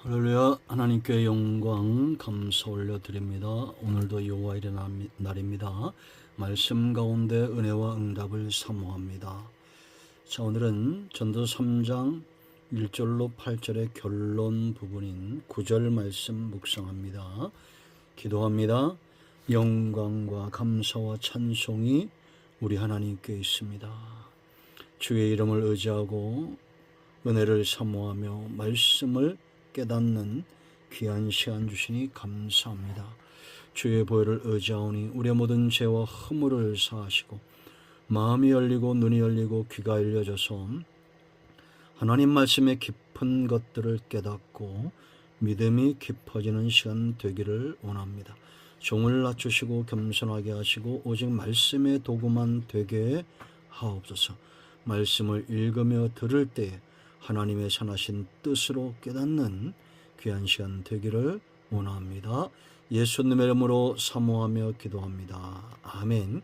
할렐루야. 하나님께 영광 감사 올려드립니다. 오늘도 여호와의 날입니다. 말씀 가운데 은혜와 응답을 사모합니다. 자, 오늘은 전도 3장 1절로 8절의 결론 부분인 9절 말씀 묵상합니다. 기도합니다. 영광과 감사와 찬송이 우리 하나님께 있습니다. 주의 이름을 의지하고 은혜를 사모하며 말씀을 깨닫는 귀한 시간 주시니 감사합니다. 주의 보혈을 의지하오니 우리의 모든 죄와 허물을 사하시고 마음이 열리고 눈이 열리고 귀가 열려져서 하나님 말씀의 깊은 것들을 깨닫고 믿음이 깊어지는 시간 되기를 원합니다. 종을 낮추시고 겸손하게 하시고 오직 말씀의 도구만 되게 하옵소서. 말씀을 읽으며 들을 때에 하나님의 선하신 뜻으로 깨닫는 귀한 시간 되기를 원합니다. 예수님의 이름으로 사모하며 기도합니다. 아멘.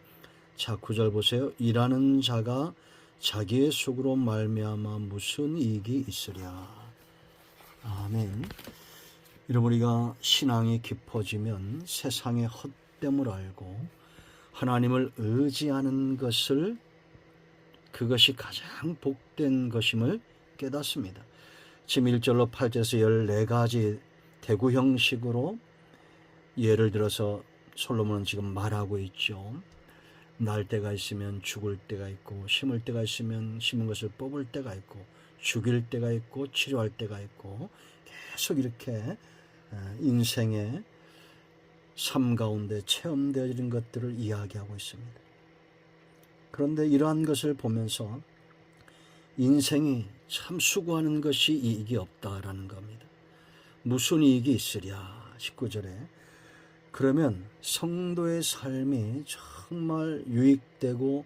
자, 9절 보세요. 일하는 자가 자기의 속으로 말미암아 무슨 이익이 있으랴. 아멘. 여러분, 우리가 신앙이 깊어지면 세상의 헛됨을 알고 하나님을 의지하는 것을 그것이 가장 복된 것임을 깨닫습니다. 지금 1절로 8절에서 14가지 대구 형식으로 예를 들어서 솔로몬은 지금 말하고 있죠. 날 때가 있으면 죽을 때가 있고, 심을 때가 있으면 심은 것을 뽑을 때가 있고, 죽일 때가 있고, 치료할 때가 있고, 계속 이렇게 인생의 삶 가운데 체험되어지는 것들을 이야기하고 있습니다. 그런데 이러한 것을 보면서 인생이 참 수고하는 것이 이익이 없다라는 겁니다. 무슨 이익이 있으랴 19절에. 그러면 성도의 삶이 정말 유익되고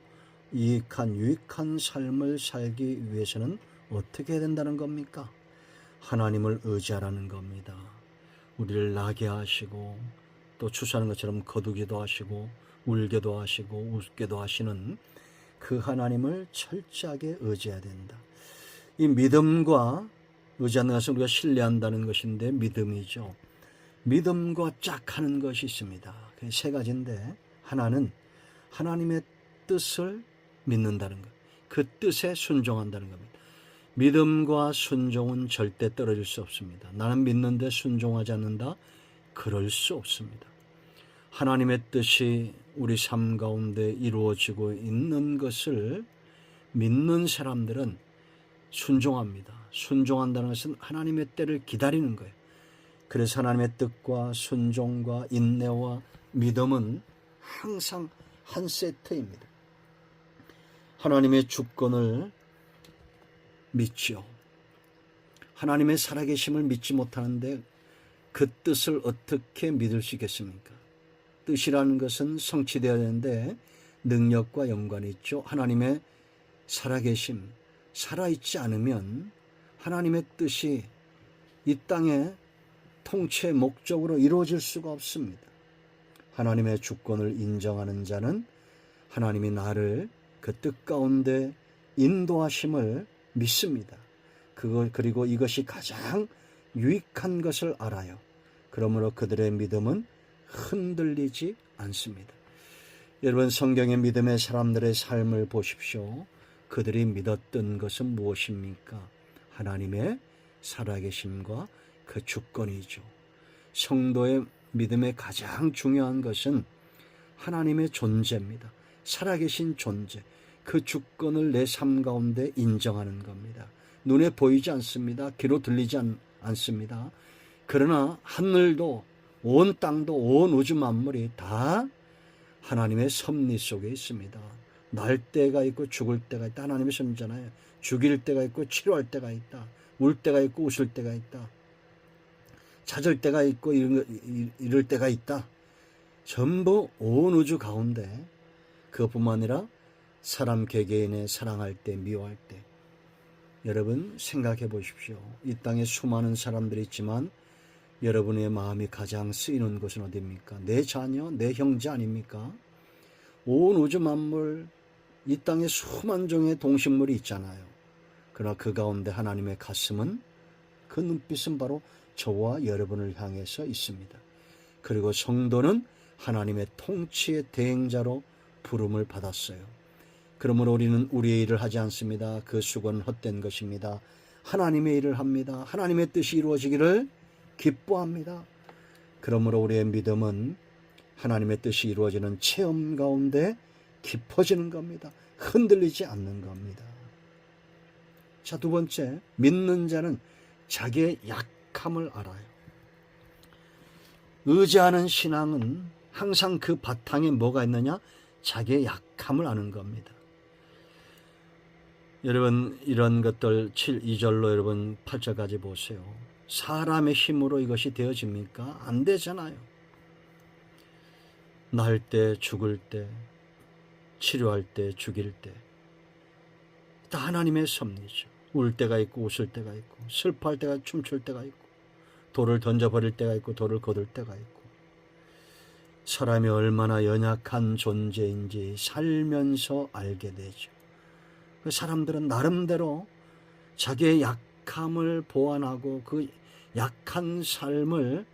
유익한 삶을 살기 위해서는 어떻게 해야 된다는 겁니까? 하나님을 의지하라는 겁니다. 우리를 나게 하시고 또 추수하는 것처럼 거두기도 하시고 울게도 하시고 웃게도 하시는 그 하나님을 철저하게 의지해야 된다. 이 믿음과 의지하는 것은 우리가 신뢰한다는 것인데 믿음이죠. 믿음과 짝하는 것이 있습니다. 세 가지인데, 하나는 하나님의 뜻을 믿는다는 것, 그 뜻에 순종한다는 겁니다. 믿음과 순종은 절대 떨어질 수 없습니다. 나는 믿는데 순종하지 않는다? 그럴 수 없습니다. 하나님의 뜻이 우리 삶 가운데 이루어지고 있는 것을 믿는 사람들은 순종합니다. 순종한다는 것은 하나님의 때를 기다리는 거예요. 그래서 하나님의 뜻과 순종과 인내와 믿음은 항상 한 세트입니다. 하나님의 주권을 믿죠. 하나님의 살아계심을 믿지 못하는데 그 뜻을 어떻게 믿을 수 있겠습니까? 뜻이라는 것은 성취되어야 되는데 능력과 연관이 있죠. 하나님의 살아계심, 살아있지 않으면 하나님의 뜻이 이 땅에 통치의 목적으로 이루어질 수가 없습니다. 하나님의 주권을 인정하는 자는 하나님이 나를 그 뜻 가운데 인도하심을 믿습니다. 그리고 이것이 가장 유익한 것을 알아요. 그러므로 그들의 믿음은 흔들리지 않습니다. 여러분, 성경의 믿음의 사람들의 삶을 보십시오. 그들이 믿었던 것은 무엇입니까? 하나님의 살아계심과 그 주권이죠. 성도의 믿음의 가장 중요한 것은 하나님의 존재입니다. 살아계신 존재, 그 주권을 내 삶 가운데 인정하는 겁니다. 눈에 보이지 않습니다. 귀로 들리지 않습니다. 그러나 하늘도 온 땅도 온 우주 만물이 다 하나님의 섭리 속에 있습니다. 날 때가 있고 죽을 때가 있다. 하나님의 섭리잖아요. 죽일 때가 있고 치료할 때가 있다. 울 때가 있고 웃을 때가 있다. 찾을 때가 있고 이럴 때가 있다. 전부 온 우주 가운데, 그것뿐만 아니라 사람 개개인의 사랑할 때, 미워할 때. 여러분, 생각해 보십시오. 이 땅에 수많은 사람들이 있지만 여러분의 마음이 가장 쓰이는 곳은 어디입니까? 내 자녀, 내 형제 아닙니까? 온 우주 만물, 이 땅에 수만 종의 동식물이 있잖아요. 그러나 그 가운데 하나님의 가슴은, 그 눈빛은 바로 저와 여러분을 향해서 있습니다. 그리고 성도는 하나님의 통치의 대행자로 부름을 받았어요. 그러므로 우리는 우리의 일을 하지 않습니다. 그 수고는 헛된 것입니다. 하나님의 일을 합니다. 하나님의 뜻이 이루어지기를 기뻐합니다. 그러므로 우리의 믿음은 하나님의 뜻이 이루어지는 체험 가운데 깊어지는 겁니다. 흔들리지 않는 겁니다. 자, 두 번째, 믿는 자는 자기의 약함을 알아요. 의지하는 신앙은 항상 그 바탕에 뭐가 있느냐? 자기의 약함을 아는 겁니다. 여러분, 이런 것들 2절로 여러분 8절까지 보세요. 사람의 힘으로 이것이 되어집니까? 안 되잖아요. 날 때, 죽을 때, 치료할 때, 죽일 때, 다 하나님의 섭리죠. 울 때가 있고 웃을 때가 있고, 슬퍼할 때가 춤출 때가 있고, 돌을 던져버릴 때가 있고, 돌을 거둘 때가 있고, 사람이 얼마나 연약한 존재인지 살면서 알게 되죠. 그 사람들은 나름대로 자기의 약함을 보완하고 그 약한 삶을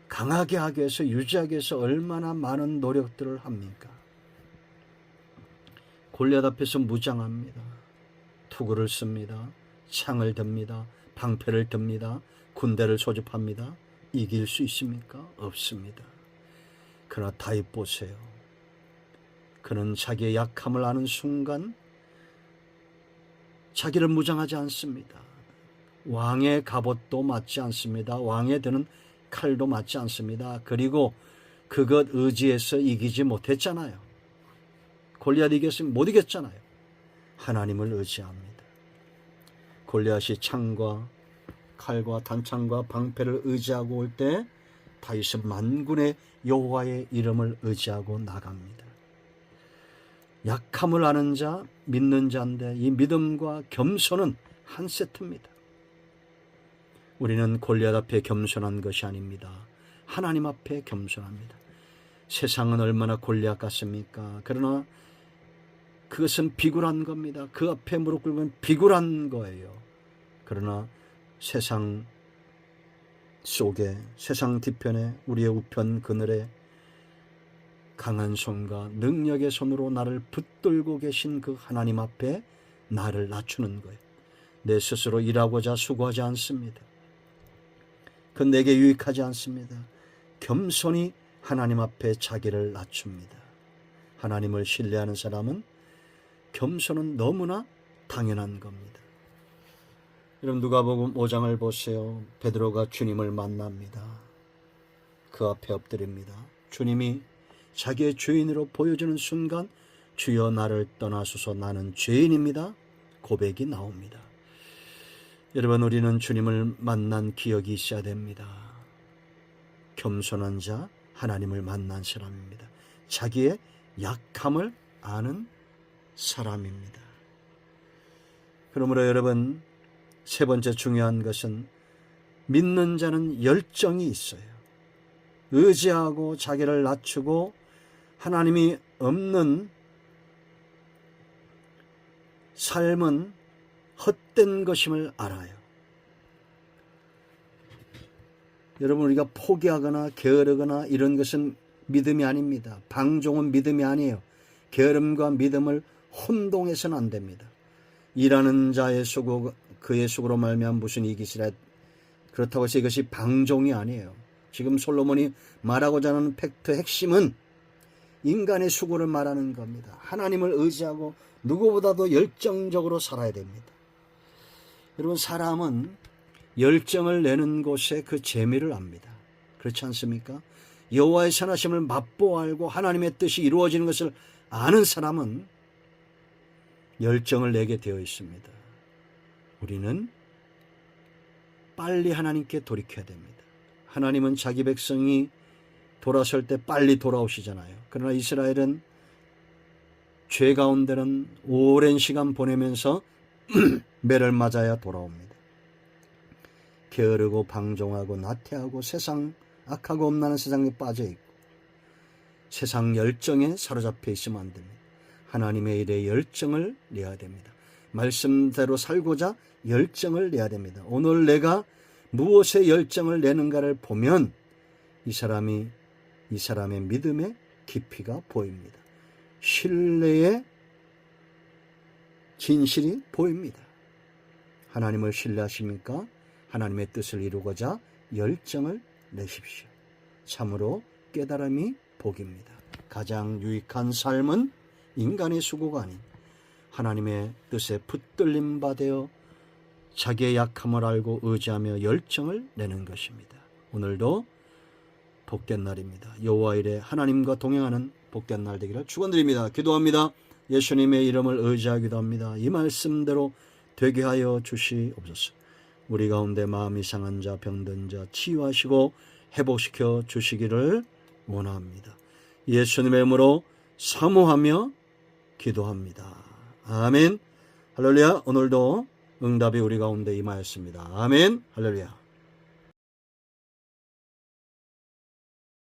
강하게 하기 위해서, 유지하기 위해서 얼마나 많은 노력들을 합니까? 골리앗 앞에서 무장합니다. 투구를 씁니다. 창을 듭니다. 방패를 듭니다. 군대를 소집합니다. 이길 수 있습니까? 없습니다. 그러나 다윗 보세요. 그는 자기의 약함을 아는 순간 자기를 무장하지 않습니다. 왕의 갑옷도 맞지 않습니다. 왕에 드는 칼도 맞지 않습니다. 그리고 그것 의지해서 이기지 못했잖아요. 골리앗 이겼으면 못 이겼잖아요. 하나님을 의지합니다. 골리앗이 창과 칼과 단창과 방패를 의지하고 올 때 다윗은 만군의 여호와의 이름을 의지하고 나갑니다. 약함을 아는 자, 믿는 자인데 이 믿음과 겸손은 한 세트입니다. 우리는 골리앗 앞에 겸손한 것이 아닙니다. 하나님 앞에 겸손합니다. 세상은 얼마나 골리앗 같습니까? 그러나 그것은 비굴한 겁니다. 그 앞에 무릎 꿇으면 비굴한 거예요. 그러나 세상 속에, 세상 뒤편에, 우리의 우편 그늘에 강한 손과 능력의 손으로 나를 붙들고 계신 그 하나님 앞에 나를 낮추는 거예요. 내 스스로 일하고자 수고하지 않습니다. 그건 내게 유익하지 않습니다. 겸손히 하나님 앞에 자기를 낮춥니다. 하나님을 신뢰하는 사람은 겸손은 너무나 당연한 겁니다. 여러분, 누가복음 5장을 보세요. 베드로가 주님을 만납니다. 그 앞에 엎드립니다. 주님이 자기의 죄인으로 보여주는 순간 주여 나를 떠나소서 나는 죄인입니다. 고백이 나옵니다. 여러분, 우리는 주님을 만난 기억이 있어야 됩니다. 겸손한 자, 하나님을 만난 사람입니다. 자기의 약함을 아는 사람입니다. 그러므로 여러분, 세 번째 중요한 것은 믿는 자는 열정이 있어요. 의지하고 자기를 낮추고 하나님이 없는 삶은 헛된 것임을 알아요. 여러분, 우리가 포기하거나 게으르거나 이런 것은 믿음이 아닙니다. 방종은 믿음이 아니에요. 게으름과 믿음을 혼동해서는 안 됩니다. 일하는 자의 수고, 그의 수고로 말미암아 무슨 이익이시라. 그렇다고 해서 이것이 방종이 아니에요. 지금 솔로몬이 말하고자 하는 팩트 핵심은 인간의 수고를 말하는 겁니다. 하나님을 의지하고 누구보다도 열정적으로 살아야 됩니다. 여러분, 사람은 열정을 내는 곳에 그 재미를 압니다. 그렇지 않습니까? 여호와의 선하심을 맛보아 알고 하나님의 뜻이 이루어지는 것을 아는 사람은 열정을 내게 되어 있습니다. 우리는 빨리 하나님께 돌이켜야 됩니다. 하나님은 자기 백성이 돌아설 때 빨리 돌아오시잖아요. 그러나 이스라엘은 죄 가운데는 오랜 시간 보내면서 매를 맞아야 돌아옵니다. 게으르고 방종하고 나태하고 세상 악하고 엄란한 세상에 빠져있고 세상 열정에 사로잡혀 있으면 안 됩니다. 하나님의 일에 열정을 내야 됩니다. 말씀대로 살고자 열정을 내야 됩니다. 오늘 내가 무엇에 열정을 내는가를 보면 이 사람의 믿음의 깊이가 보입니다. 신뢰의 진실이 보입니다. 하나님을 신뢰하십니까? 하나님의 뜻을 이루고자 열정을 내십시오. 참으로 깨달음이 복입니다. 가장 유익한 삶은 인간의 수고가 아닌 하나님의 뜻에 붙들림 받아 자기의 약함을 알고 의지하며 열정을 내는 것입니다. 오늘도 복된 날입니다. 여호와 이레 하나님과 동행하는 복된 날 되기를 축원드립니다. 기도합니다. 예수님의 이름을 의지하기도 합니다. 이 말씀대로 되게 하여 주시옵소서. 우리 가운데 마음이 상한 자, 병든 자 치유하시고 회복시켜 주시기를 원합니다. 예수님의 이름으로 사모하며 기도합니다. 아멘. 할렐루야. 오늘도 응답이 우리 가운데 임하였습니다. 아멘. 할렐루야.